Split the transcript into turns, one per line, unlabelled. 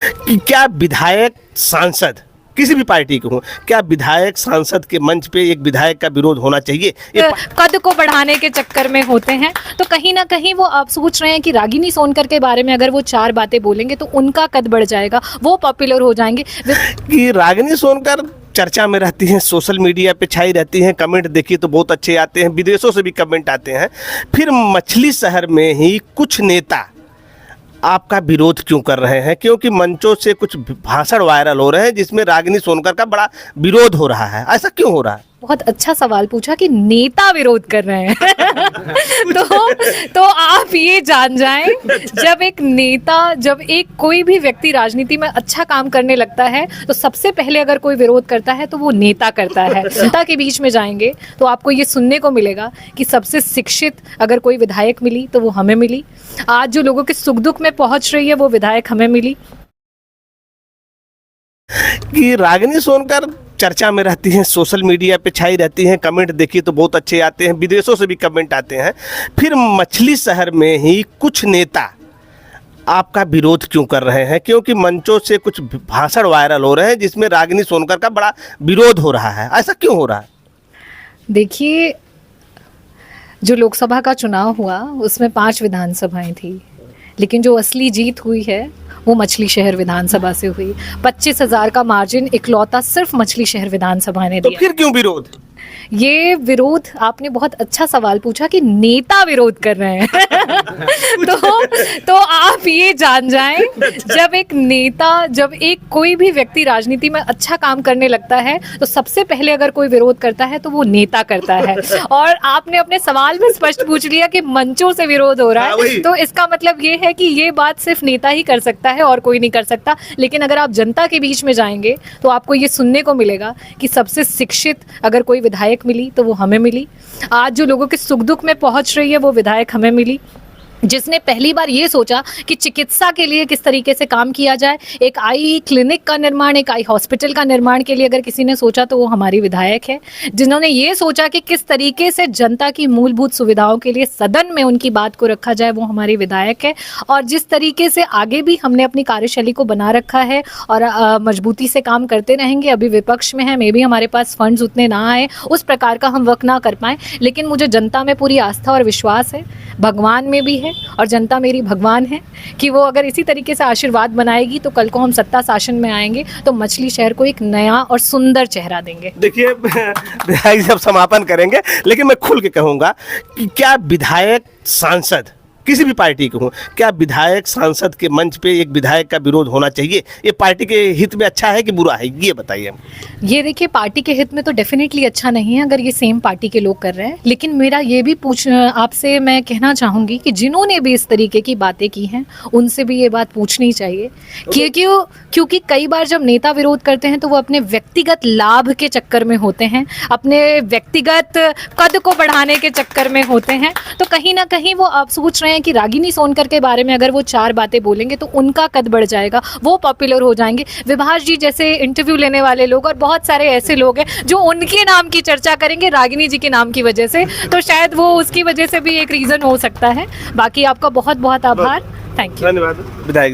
कि क्या विधायक सांसद किसी भी पार्टी के हों, क्या विधायक सांसद के मंच पे एक विधायक का विरोध होना चाहिए?
कद को बढ़ाने के चक्कर में होते हैं। तो कहीं ना कहीं वो आप सोच रहे हैं कि रागिनी सोनकर के बारे में अगर वो 4 बातें बोलेंगे तो उनका कद बढ़ जाएगा, वो पॉपुलर हो जाएंगे।
कि रागिनी सोनकर चर्चा में रहती हैं, सोशल मीडिया पे छाई रहती हैं, कमेंट देखिए तो बहुत अच्छे आते हैं, विदेशों से भी कमेंट आते हैं। फिर मछली शहर में ही कुछ नेता आपका विरोध क्यों कर रहे हैं? क्योंकि मंचों से कुछ भाषण वायरल हो रहे हैं जिसमें रागिनी सोनकर का बड़ा विरोध हो रहा है। ऐसा क्यों हो रहा है?
बहुत अच्छा सवाल पूछा कि नेता विरोध कर रहे हैं। तो आप ये जान जाएं, जब एक कोई भी व्यक्ति राजनीति में अच्छा काम करने लगता है तो सबसे पहले अगर कोई विरोध करता है तो वो नेता करता है। जनता के बीच में जाएंगे तो आपको ये सुनने को मिलेगा कि सबसे शिक्षित अगर कोई विधायक मिली तो वो हमें मिली। आज जो लोगों के सुख दुख में पहुंच रही है वो विधायक हमें मिली।
कि रागिनी सोनकर चर्चा में रहती हैं, सोशल मीडिया पे छाई रहती हैं, कमेंट देखिए तो बहुत अच्छे आते हैं, विदेशों से भी कमेंट आते हैं। फिर मछली शहर में ही कुछ नेता आपका विरोध क्यों कर रहे हैं? क्योंकि मंचों से कुछ भाषण वायरल हो रहे हैं जिसमें रागिनी सोनकर का बड़ा विरोध हो रहा है। ऐसा क्यों हो रहा है?
देखिए, जो लोकसभा का चुनाव हुआ उसमें 5 विधानसभाएं थी, लेकिन जो असली जीत हुई है वो मछली शहर विधानसभा से हुई। 25,000 का मार्जिन इकलौता सिर्फ मछली शहर विधानसभा ने
तो
दिया।
फिर क्यों विरोध?
ये विरोध, आपने बहुत अच्छा सवाल पूछा कि नेता विरोध कर रहे हैं। तो आप ये जान जाएं, जब एक कोई भी व्यक्ति राजनीति में अच्छा काम करने लगता है तो सबसे पहले अगर कोई विरोध करता है तो वो नेता करता है। और आपने अपने सवाल में स्पष्ट पूछ लिया कि मंचों से विरोध हो रहा है, तो इसका मतलब ये है कि ये बात सिर्फ नेता ही कर सकता है और कोई नहीं कर सकता। लेकिन अगर आप जनता के बीच में जाएंगे तो आपको ये सुनने को मिलेगा कि सबसे शिक्षित अगर कोई विधायक मिली तो वो हमें मिली। आज जो लोगों के सुख दुख में पहुंच रही है वो विधायक हमें मिली। जिसने पहली बार ये सोचा कि चिकित्सा के लिए किस तरीके से काम किया जाए, एक आई क्लिनिक का निर्माण, एक आई हॉस्पिटल का निर्माण के लिए अगर किसी ने सोचा तो वो हमारी विधायक है। जिन्होंने ये सोचा कि किस तरीके से जनता की मूलभूत सुविधाओं के लिए सदन में उनकी बात को रखा जाए, वो हमारी विधायक है। और जिस तरीके से आगे भी हमने अपनी कार्यशैली को बना रखा है और मजबूती से काम करते रहेंगे। अभी विपक्ष में है, मे भी हमारे पास फंड्स उतने ना आए, उस प्रकार का हम वर्क ना कर पाएँ, लेकिन मुझे जनता में पूरी आस्था और विश्वास है, भगवान में भी है और जनता मेरी भगवान है कि वो अगर इसी तरीके से आशीर्वाद बनाएगी तो कल को हम सत्ता शासन में आएंगे तो मछली शहर को एक नया और सुंदर चेहरा देंगे।
देखिए, विधायक जब समापन करेंगे, लेकिन मैं खुल के कहूँगा कि क्या विधायक सांसद किसी भी पार्टी के हों, क्या विधायक सांसद के मंच पे एक विधायक का विरोध होना चाहिए? ये पार्टी के हित में अच्छा है कि बुरा है, ये बताइए।
ये देखिए, पार्टी के हित में तो डेफिनेटली अच्छा नहीं है अगर ये सेम पार्टी के लोग कर रहे हैं। लेकिन मेरा ये भी आपसे मैं कहना चाहूँगी कि जिन्होंने भी इस तरीके की बातें की हैं उनसे भी ये बात पूछनी चाहिए। क्योंकि कई बार जब नेता विरोध करते हैं तो वो अपने व्यक्तिगत लाभ के चक्कर में होते हैं, अपने व्यक्तिगत कद को बढ़ाने के चक्कर में होते हैं। तो कहीं ना कहीं वो आप सोच रहे हैं कि रागिनी सोनकर के बारे में अगर वो 4 बातें बोलेंगे तो उनका कद बढ़ जाएगा, वो पॉपुलर हो जाएंगे। विभाष जी जैसे इंटरव्यू लेने वाले लोग और बहुत सारे ऐसे लोग हैं जो उनके नाम की चर्चा करेंगे रागिनी जी के नाम की वजह से, तो शायद वो उसकी वजह से भी एक रीज़न हो सकता है। बाकी आपका बहुत बहुत आभार। Thank you.
धन्यवाद विधायक।